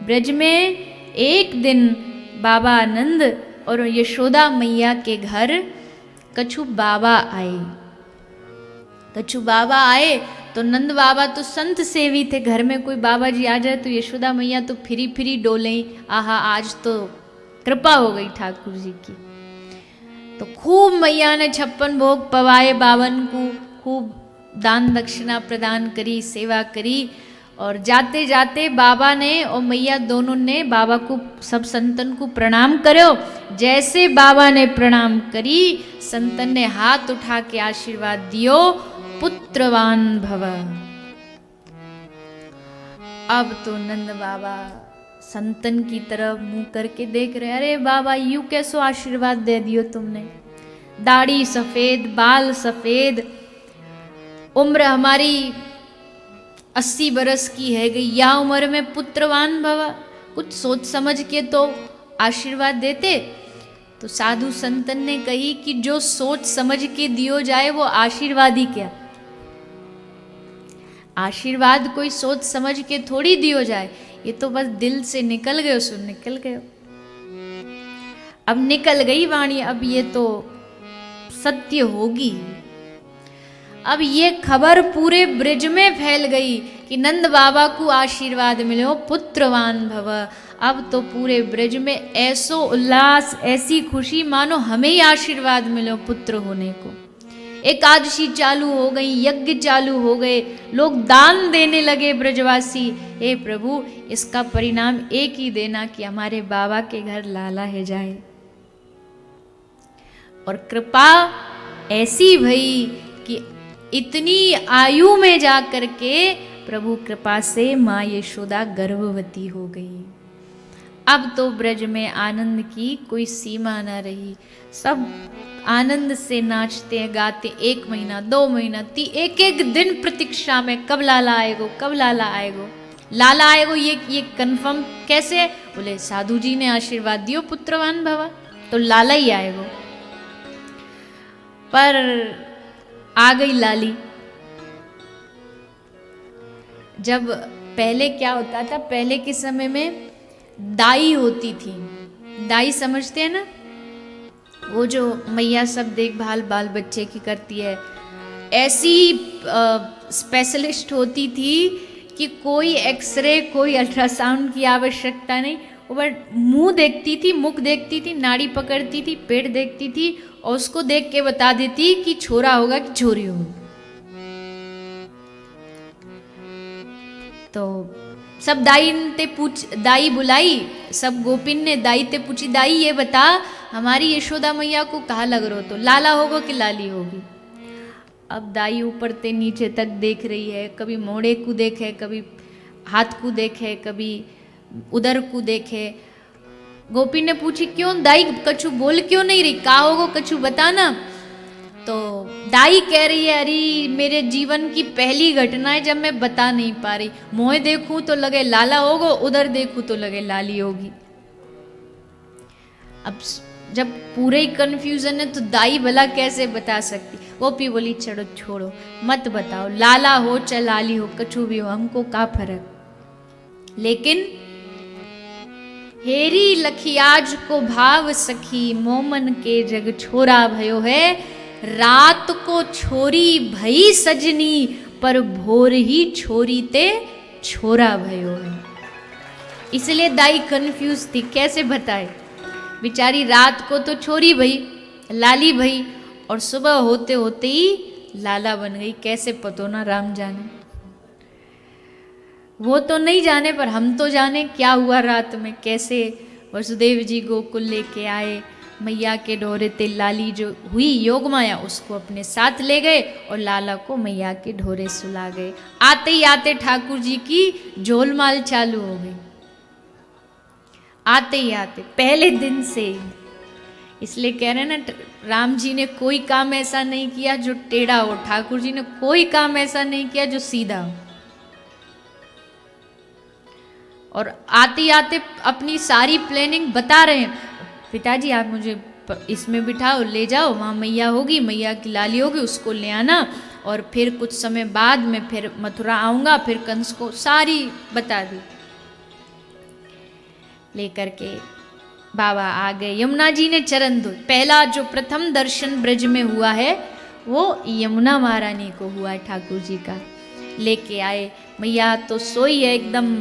ब्रज में एक दिन बाबा नंद और यशोदा मैया के घर कछु बाबा आए। कछु बाबा आए तो नंद बाबा तो संत सेवी थे, घर में कोई बाबा जी आ जाए तो यशोदा मैया तो फिरी फिरी डोलें, आहा आज तो कृपा हो गई ठाकुर जी की। तो खूब मैया ने 56 भोग पवाए बावन को, खूब दान दक्षिणा प्रदान करी, सेवा करी। और जाते जाते बाबा ने और मैया दोनों ने बाबा को, सब संतन को प्रणाम करो। जैसे बाबा ने प्रणाम करी, संतन ने हाथ उठा के आशीर्वाद दियो, पुत्रवान भव। अब तो नंद बाबा संतन की तरफ मुंह करके देख रहे, अरे बाबा यूं कैसो आशीर्वाद दे दियो तुमने, दाढ़ी सफेद, बाल सफेद, उम्र हमारी 80 बरस की है गई, या उम्र में पुत्रवान भव, कुछ सोच समझ के तो आशीर्वाद देते। तो साधु संतन ने कही कि जो सोच समझ के दियो जाए वो आशीर्वाद ही क्या, आशीर्वाद कोई सोच समझ के थोड़ी दियो जाए, ये तो बस दिल से निकल गए, सो निकल गए। अब निकल गई वाणी, अब ये तो सत्य होगी। अब ये खबर पूरे ब्रज में फैल गई कि नंद बाबा को आशीर्वाद मिलो, पुत्रवान भव। अब तो पूरे ब्रज में ऐसो उल्लास, ऐसी खुशी मानो हमें ही आशीर्वाद मिलो पुत्र होने को। एकादशी चालू हो गई, यज्ञ चालू हो गए, लोग दान देने लगे ब्रजवासी। हे प्रभु, इसका परिणाम एक ही देना कि हमारे बाबा के घर लाला है जाए। और कृपा ऐसी भई कि इतनी आयु में जा करके प्रभु कृपा से माँ यशोदा गर्भवती हो गई। अब तो ब्रज में आनंद की कोई सीमा न रही, सब आनंद से नाचते गाते, 1 महीना 2 महीना एक एक दिन प्रतीक्षा में, कब लाला आएगो, कब लाला आएगो, लाला आएगो। ये कंफर्म कैसे? बोले साधु जी ने आशीर्वाद दियो पुत्रवान भवा, तो लाला ही आएगो। पर आ गई लाली। जब पहले क्या होता था, पहले के समय में दाई होती थी, दाई समझते हैं ना, वो जो मैया सब देखभाल बाल बच्चे की करती है, ऐसी स्पेशलिस्ट होती थी कि कोई एक्सरे, कोई अल्ट्रासाउंड की आवश्यकता नहीं। वो बस मुंह देखती थी, मुख देखती थी, नाड़ी पकड़ती थी, पेट देखती थी और उसको देख के बता देती कि छोरा होगा कि छोरी होगी। तो सब दाई बुलाई, सब गोपिन ने दाई ते पूछी, दाई ये बता हमारी यशोदा मैया को कहाँ लग रहो, तो लाला होगो कि लाली होगी। अब दाई ऊपर ते नीचे तक देख रही है, कभी मोड़े को देखे, कभी हाथ को देखे, कभी उधर को देखे। गोपी ने पूछी क्यों दाई, कछु बोल क्यों नहीं रही, का होगो कछु बताना। तो दाई कह रही है, अरे मेरे जीवन की पहली घटना है जब मैं बता नहीं पा रही, मोह देखूं तो लगे लाला होगो, उधर देखूं तो लगे लाली होगी। अब जब पूरे ही कंफ्यूजन है तो दाई भला कैसे बता सकती। गोपी बोली चलो छोड़ो, मत बताओ, लाला हो चाहे लाली हो, कछु भी हो, हमको का फर्क। लेकिन हेरी लखियाज को भाव सखी, मोमन के जग छोरा भयो है, रात को छोरी भई सजनी, पर भोर ही छोरी ते छोरा भयो है। इसलिए दाई कंफ्यूज थी, कैसे बताए। बेचारी रात को तो छोरी भई, लाली भई, और सुबह होते होते ही लाला बन गई। कैसे पतो ना राम जाने, वो तो नहीं जाने पर हम तो जाने क्या हुआ रात में। कैसे वसुदेव जी गोकुल लेके आए, मैया के ढोरे ते लाली जो हुई योग माया उसको अपने साथ ले गए और लाला को मैया के ढोरे सुला गए। आते ही आते ठाकुर जी की झोलमाल चालू हो गई, आते ही आते पहले दिन से। इसलिए कह रहे ना, राम जी ने कोई काम ऐसा नहीं किया जो टेढ़ा हो, ठाकुर जी ने कोई काम ऐसा नहीं किया जो सीधा हो। और आते आते अपनी सारी प्लानिंग बता रहे हैं, पिताजी आप मुझे इसमें बिठाओ, ले जाओ, वहाँ मैया होगी, मैया की लाली होगी, उसको ले आना, और फिर कुछ समय बाद में फिर मथुरा आऊँगा, फिर कंस को सारी बता दी। लेकर के बाबा आ गए। यमुना जी ने चरण धोए। पहला जो प्रथम दर्शन ब्रज में हुआ है वो यमुना महारानी को हुआ है ठाकुर जी का। लेके आए, मैया तो सोई है एकदम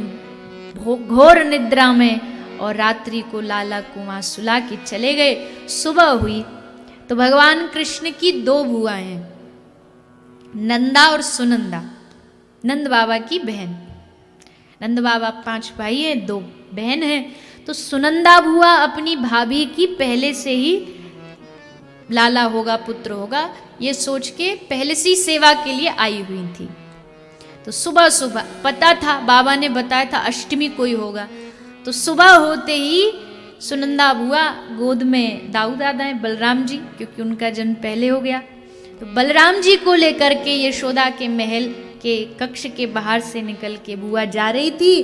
घोर निद्रा में, और रात्रि को लाला को वहाँ सुला के चले गए। सुबह हुई तो भगवान कृष्ण की दो बुआ हैं, नंदा और सुनंदा, नंद बाबा की बहन। नंद बाबा 5 भाई हैं, 2 बहन हैं। तो सुनंदा बुआ अपनी भाभी की पहले से ही लाला होगा, पुत्र होगा, ये सोच के पहले से ही सेवा के लिए आई हुई थी। तो सुबह सुबह पता था, बाबा ने बताया था अष्टमी कोई होगा, तो सुबह होते ही सुनंदा बुआ गोद में दाऊ दादा हैं बलराम जी, क्योंकि उनका जन्म पहले हो गया। तो बलराम जी को लेकर के यशोदा के महल के कक्ष के बाहर से निकल के बुआ जा रही थी,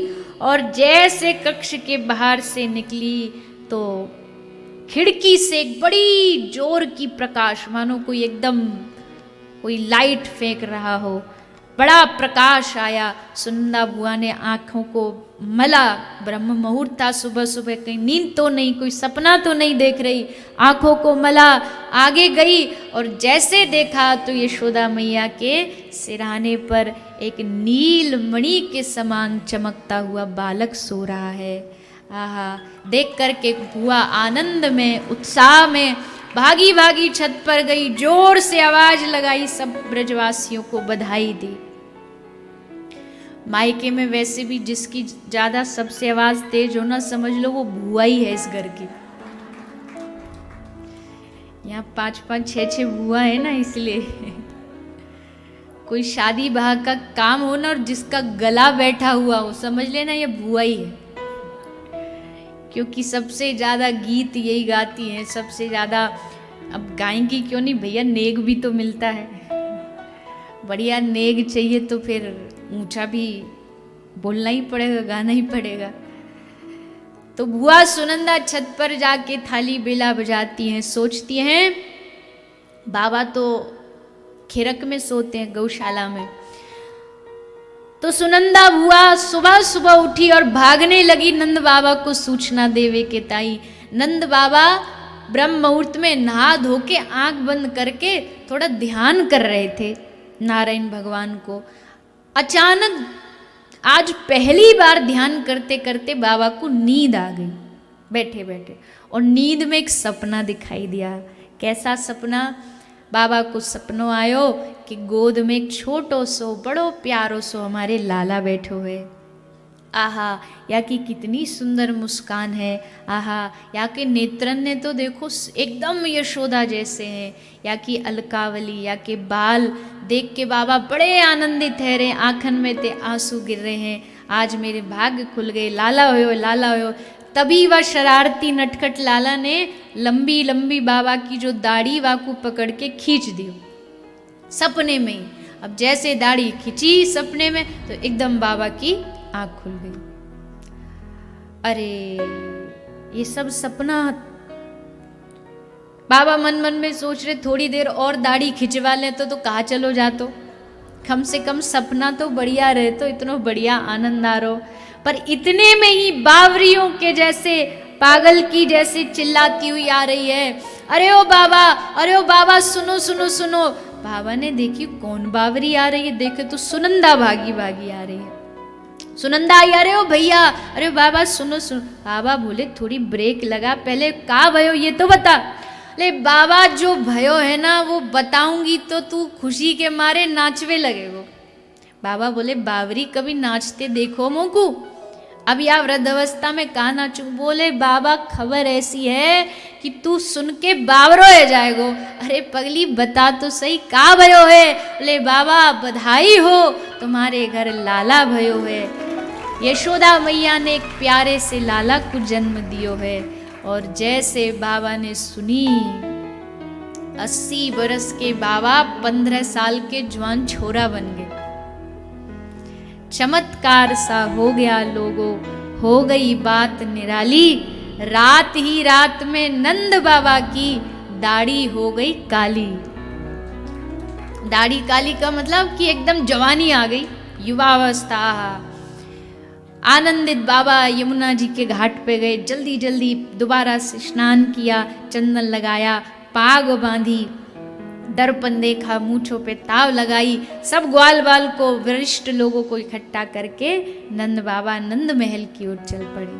और जैसे कक्ष के बाहर से निकली तो खिड़की से एक बड़ी जोर की प्रकाश, मानो कोई एकदम कोई लाइट फेंक रहा हो, बड़ा प्रकाश आया। सुनंदा बुआ ने आंखों को मला, ब्रह्म मुहूर्त था सुबह सुबह, कहीं नींद तो नहीं, कोई सपना तो नहीं देख रही, आंखों को मला, आगे गई और जैसे देखा तो यशोदा मैया के सिरहाने पर एक नील मणि के समान चमकता हुआ बालक सो रहा है। आहा, देख करके बुआ आनंद में, उत्साह में भागी भागी छत पर गई, जोर से आवाज लगाई, सब ब्रजवासियों को बधाई दी। मायके में वैसे भी जिसकी ज्यादा सबसे आवाज तेज हो ना, समझ लो वो बुआ ही है इस घर की। यहाँ 5-5, 6-6 बुआ है ना, इसलिए कोई शादी ब्याह का काम हो ना और जिसका गला बैठा हुआ हो, समझ लेना ये बुआ ही है, क्योंकि सबसे ज्यादा गीत यही गाती हैं, सबसे ज्यादा। अब गाएंगी क्यों नहीं भैया, नेग भी तो मिलता है, बढ़िया नेग चाहिए तो फिर ऊंचा भी बोलना ही पड़ेगा, गाना ही पड़ेगा। तो बुआ सुनंदा छत पर जाके थाली बेला बजाती हैं, सोचती हैं बाबा तो खेरक में सोते हैं, गौशाला में। तो सुनंदा बुआ सुबह सुबह उठी और भागने लगी नंद बाबा को सूचना देवे के ताई। नंद बाबा ब्रह्म मुहूर्त में नहा धो के आंख बंद करके थोड़ा ध्यान कर रहे थे नारायण भगवान को। अचानक आज पहली बार ध्यान करते करते बाबा को नींद आ गई बैठे बैठे, और नींद में एक सपना दिखाई दिया। कैसा सपना? बाबा को सपनों आयो कि गोद में एक छोटो सो बड़ो प्यारो सो हमारे लाला बैठो हुए। आहा, या की कितनी सुंदर मुस्कान है, आहा, या के नेत्रन ने तो देखो एकदम यशोदा जैसे हैं, या की अलकावली, या के बाल देख के बाबा बड़े आनंदित है रहे, आंखन में ते आंसू गिर रहे हैं, आज मेरे भाग्य खुल गए, लाला हो लाला हो। तभी वह शरारती नटखट लाला ने लंबी लंबी बाबा की जो दाढ़ी वाकू पकड़ के खींच दी सपने में ही। अब जैसे दाढ़ी खींची सपने में तो एकदम बाबा की आंख खुल गई। अरे ये सब सपना। बाबा मन मन में सोच रहे थोड़ी देर और दाढ़ी खिंचवा ले तो कहाँ चलो जातो, कम से कम सपना तो बढ़िया रहे, तो इतना बढ़िया आनंद आ रहा। पर इतने में ही बावरियों के जैसे पागल की जैसे चिल्लाती हुई आ रही है, अरे ओ बाबा, अरे ओ बाबा, सुनो सुनो सुनो। बाबा ने देखी कौन बावरी आ रही है, देखे तो सुनंदा भागी भागी आ रही है। सुनंदा आई, अरे ओ भैया, अरे बाबा सुनो सुनो। बाबा बोले थोड़ी ब्रेक लगा, पहले का भयो ये तो बता। ले बाबा जो भयो है ना वो बताऊंगी तो तू खुशी के मारे नाचवे लगेगो। बाबा बोले बावरी कभी नाचते देखो मोकू, अब या वृद्धावस्था में कहाँ नाचूं। बोले बाबा खबर ऐसी है कि तू सुन के बावरो हो जाएगो। अरे पगली बता तो सही का भयो है। बोले बाबा बधाई हो, तुम्हारे घर लाला भयो है। यशोदा मैया ने एक प्यारे से लाला को जन्म दियो है। और जैसे बाबा ने सुनी, 80 बरस के बाबा 15 साल के जवान छोरा बन गए। चमत्कार सा हो गया लोगों, हो गई बात निराली। रात ही रात में नंद बाबा की दाढ़ी हो गई काली। दाढ़ी काली का मतलब कि एकदम जवानी आ गई, युवावस्था। आनंदित बाबा यमुना जी के घाट पे गए, जल्दी जल्दी दोबारा से स्नान किया, चंदन लगाया, पाग बांधी, दर्पण देखा, मूंछों पे ताव लगाई, सब ग्वाल बाल को, वरिष्ठ लोगों को इकट्ठा करके नंद बाबा नंद महल की ओर चल पड़े।